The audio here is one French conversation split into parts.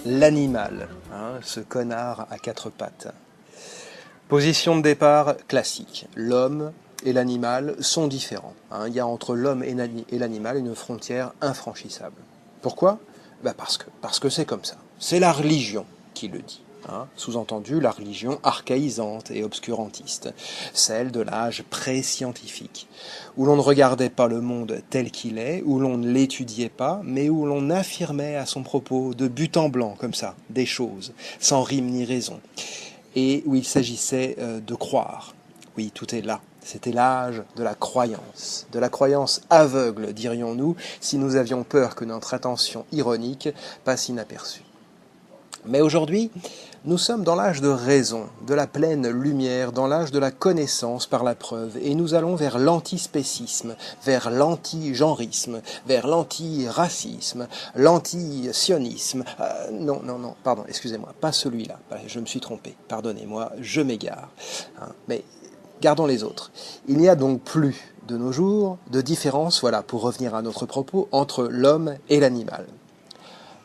l'animal, hein, ce connard à quatre pattes. Position de départ classique. L'homme et l'animal sont différents. Hein. Il y a entre l'homme et l'animal une frontière infranchissable. Pourquoi? Parce que c'est comme ça. C'est la religion qui le dit. Hein. Sous-entendu, la religion archaïsante et obscurantiste, celle de l'âge pré-scientifique, où l'on ne regardait pas le monde tel qu'il est, où l'on ne l'étudiait pas, mais où l'on affirmait à son propos de but en blanc, comme ça, des choses, sans rime ni raison, et où il s'agissait de croire. Oui, tout est là. C'était l'âge de la croyance aveugle, dirions-nous, si nous avions peur que notre attention ironique passe inaperçue. Mais aujourd'hui, nous sommes dans l'âge de raison, de la pleine lumière, dans l'âge de la connaissance par la preuve, et nous allons vers l'antispécisme, vers l'anti-genrisme, vers l'anti-racisme, l'anti-sionisme. Non, pardon, excusez-moi, pas celui-là, je me suis trompé, pardonnez-moi, je m'égare. Mais gardons les autres. Il n'y a donc plus, de nos jours, de différence, voilà, pour revenir à notre propos, entre l'homme et l'animal.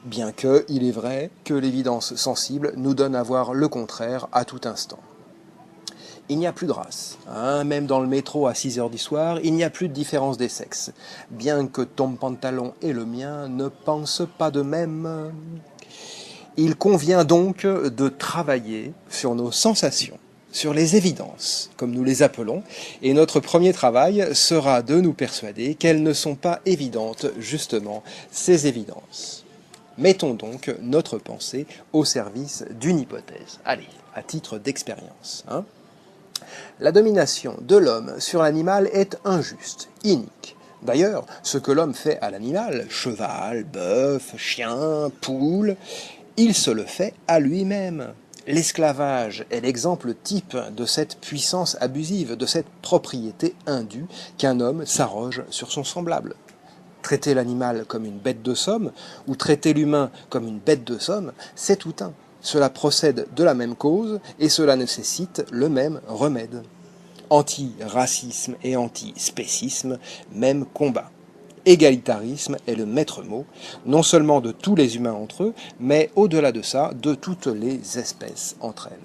Bien que, il est vrai, que l'évidence sensible nous donne à voir le contraire à tout instant. Il n'y a plus de race, hein, même dans le métro à 6 heures du soir, il n'y a plus de différence des sexes, bien que ton pantalon et le mien ne pensent pas de même. Il convient donc de travailler sur nos sensations, sur les évidences, comme nous les appelons, et notre premier travail sera de nous persuader qu'elles ne sont pas évidentes, justement, ces évidences. Mettons donc notre pensée au service d'une hypothèse. Allez, à titre d'expérience. Hein. La domination de l'homme sur l'animal est injuste, inique. D'ailleurs, ce que l'homme fait à l'animal, cheval, bœuf, chien, poule, il se le fait à lui-même. L'esclavage est l'exemple type de cette puissance abusive, de cette propriété indue qu'un homme s'arroge sur son semblable. Traiter l'animal comme une bête de somme, ou traiter l'humain comme une bête de somme, c'est tout un. Cela procède de la même cause, et cela nécessite le même remède. Anti-racisme et anti-spécisme, même combat. Égalitarisme est le maître mot, non seulement de tous les humains entre eux, mais au-delà de ça, de toutes les espèces entre elles.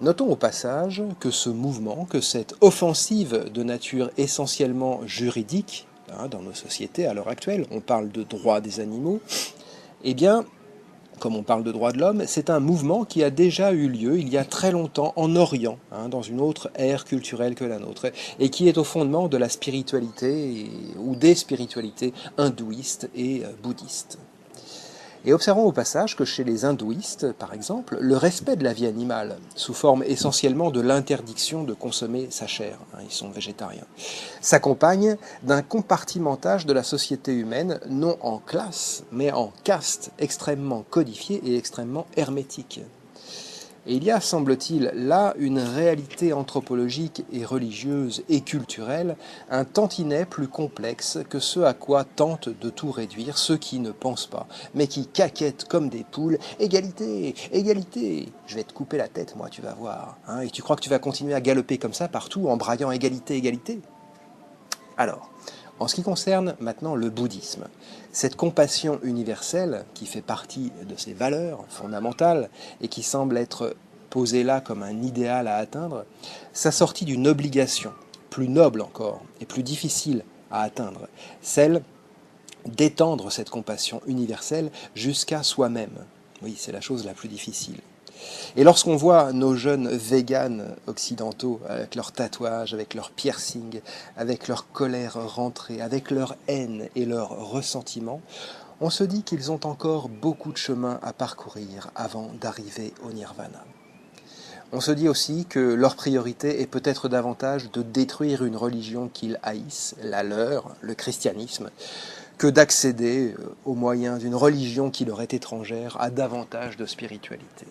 Notons au passage que ce mouvement, que cette offensive de nature essentiellement juridique, dans nos sociétés à l'heure actuelle, on parle de droits des animaux, eh bien, comme on parle de droits de l'homme, c'est un mouvement qui a déjà eu lieu il y a très longtemps en Orient, dans une autre ère culturelle que la nôtre, et qui est au fondement de la spiritualité ou des spiritualités hindouistes et bouddhistes. Et observons au passage que chez les hindouistes, par exemple, le respect de la vie animale, sous forme essentiellement de l'interdiction de consommer sa chair, ils sont végétariens, s'accompagne d'un compartimentage de la société humaine, non en classe, mais en caste, extrêmement codifié et extrêmement hermétique. Et il y a, semble-t-il, là une réalité anthropologique et religieuse et culturelle un tantinet plus complexe que ce à quoi tentent de tout réduire ceux qui ne pensent pas, mais qui caquettent comme des poules. Égalité, égalité. Je vais te couper la tête, moi, tu vas voir. Et tu crois que tu vas continuer à galoper comme ça partout en braillant égalité, égalité? Alors, en ce qui concerne maintenant le bouddhisme, cette compassion universelle qui fait partie de ses valeurs fondamentales et qui semble être posée là comme un idéal à atteindre, s'assortit d'une obligation, plus noble encore et plus difficile à atteindre, celle d'étendre cette compassion universelle jusqu'à soi-même. Oui, c'est la chose la plus difficile. Et lorsqu'on voit nos jeunes véganes occidentaux, avec leurs tatouages, avec leurs piercings, avec leur colère rentrée, avec leur haine et leur ressentiment, on se dit qu'ils ont encore beaucoup de chemin à parcourir avant d'arriver au nirvana. On se dit aussi que leur priorité est peut-être davantage de détruire une religion qu'ils haïssent, la leur, le christianisme, que d'accéder, au moyen d'une religion qui leur est étrangère, à davantage de spiritualité.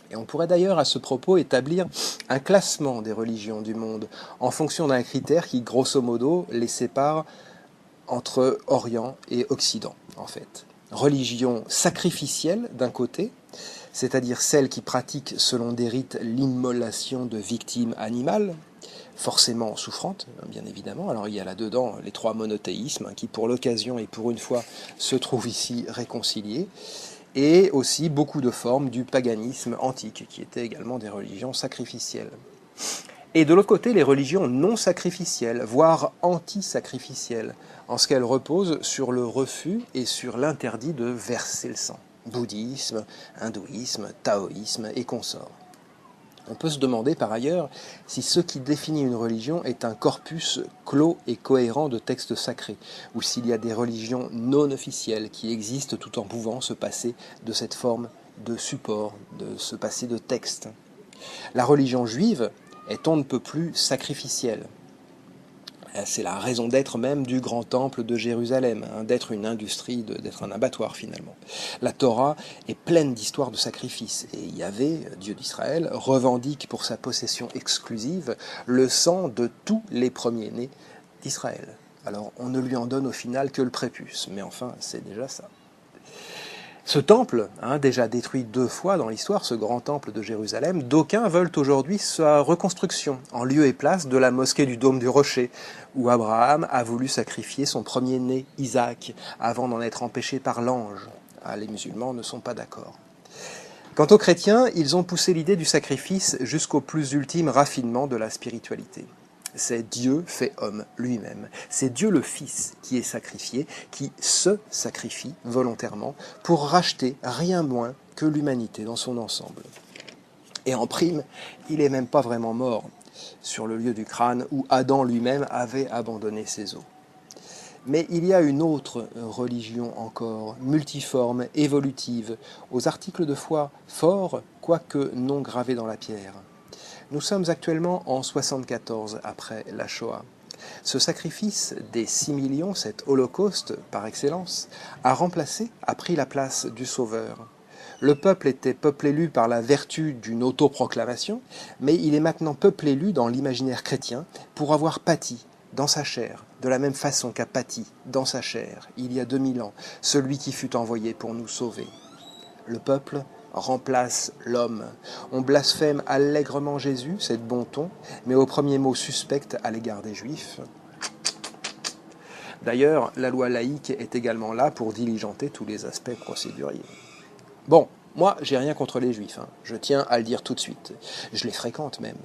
Et on pourrait d'ailleurs à ce propos établir un classement des religions du monde en fonction d'un critère qui, grosso modo, les sépare entre Orient et Occident, en fait. Religion sacrificielle d'un côté, c'est-à-dire celle qui pratique selon des rites l'immolation de victimes animales, forcément souffrante, bien évidemment. Alors il y a là-dedans les trois monothéismes, qui pour l'occasion et pour une fois se trouvent ici réconciliés, et aussi beaucoup de formes du paganisme antique, qui étaient également des religions sacrificielles. Et de l'autre côté, les religions non sacrificielles, voire anti-sacrificielles, en ce qu'elles reposent sur le refus et sur l'interdit de verser le sang. Bouddhisme, hindouisme, taoïsme et consorts. On peut se demander par ailleurs si ce qui définit une religion est un corpus clos et cohérent de textes sacrés, ou s'il y a des religions non officielles qui existent tout en pouvant se passer de cette forme de support, de se passer de texte. La religion juive est on ne peut plus sacrificielle. C'est la raison d'être même du grand temple de Jérusalem, d'être une industrie, d'être un abattoir finalement. La Torah est pleine d'histoires de sacrifices, et Yahvé, Dieu d'Israël, revendique pour sa possession exclusive le sang de tous les premiers-nés d'Israël. Alors on ne lui en donne au final que le prépuce, mais enfin c'est déjà ça. Ce temple, déjà détruit 2 fois dans l'histoire, ce grand temple de Jérusalem, d'aucuns veulent aujourd'hui sa reconstruction, en lieu et place de la mosquée du Dôme du Rocher, où Abraham a voulu sacrifier son premier-né, Isaac, avant d'en être empêché par l'ange. Les musulmans ne sont pas d'accord. Quant aux chrétiens, ils ont poussé l'idée du sacrifice jusqu'au plus ultime raffinement de la spiritualité. C'est Dieu fait homme lui-même. C'est Dieu le Fils qui est sacrifié, qui se sacrifie volontairement pour racheter rien moins que l'humanité dans son ensemble. Et en prime, il n'est même pas vraiment mort sur le lieu du crâne où Adam lui-même avait abandonné ses os. Mais il y a une autre religion encore, multiforme, évolutive, aux articles de foi forts, quoique non gravés dans la pierre. Nous sommes actuellement en 74 après la Shoah. Ce sacrifice des 6 millions, cet holocauste par excellence, a pris la place du Sauveur. Le peuple était peuple élu par la vertu d'une autoproclamation, mais il est maintenant peuple élu dans l'imaginaire chrétien pour avoir pâti dans sa chair, de la même façon qu'a pâti dans sa chair, il y a 2000 ans, celui qui fut envoyé pour nous sauver. Le peuple remplace l'homme. On blasphème allègrement Jésus, c'est de bon ton, mais au premier mot suspect à l'égard des Juifs. D'ailleurs, la loi laïque est également là pour diligenter tous les aspects procéduriers. Bon, moi, j'ai rien contre les Juifs, je tiens à le dire tout de suite. Je les fréquente même.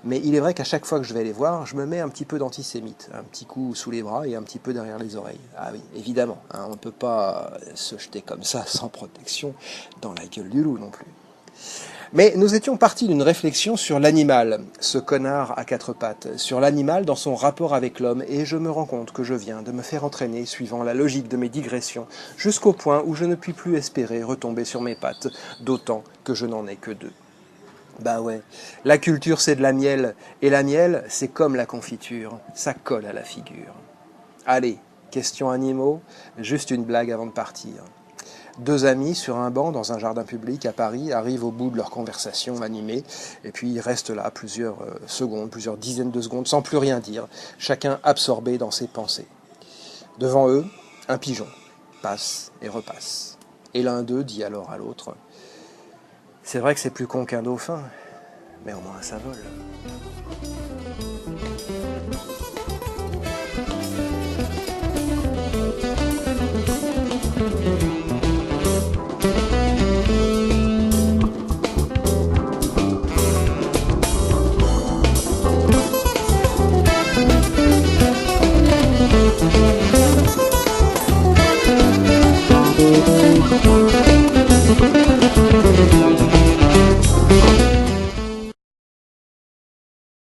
Mais il est vrai qu'à chaque fois que je vais les voir, je me mets un petit peu d'antisémite, un petit coup sous les bras et un petit peu derrière les oreilles. Ah oui, évidemment, on ne peut pas se jeter comme ça, sans protection, dans la gueule du loup non plus. Mais nous étions partis d'une réflexion sur l'animal, ce connard à 4 pattes, sur l'animal dans son rapport avec l'homme, et je me rends compte que je viens de me faire entraîner, suivant la logique de mes digressions, jusqu'au point où je ne puis plus espérer retomber sur mes pattes, d'autant que je n'en ai que 2. Bah ouais, la culture c'est de la miel, et la miel c'est comme la confiture, ça colle à la figure. Allez, question animaux, juste une blague avant de partir. 2 amis sur un banc dans un jardin public à Paris arrivent au bout de leur conversation animée et puis ils restent là plusieurs secondes, plusieurs dizaines de secondes sans plus rien dire, chacun absorbé dans ses pensées. Devant eux, un pigeon passe et repasse. Et l'un d'eux dit alors à l'autre « C'est vrai que c'est plus con qu'un dauphin, mais au moins ça vole. »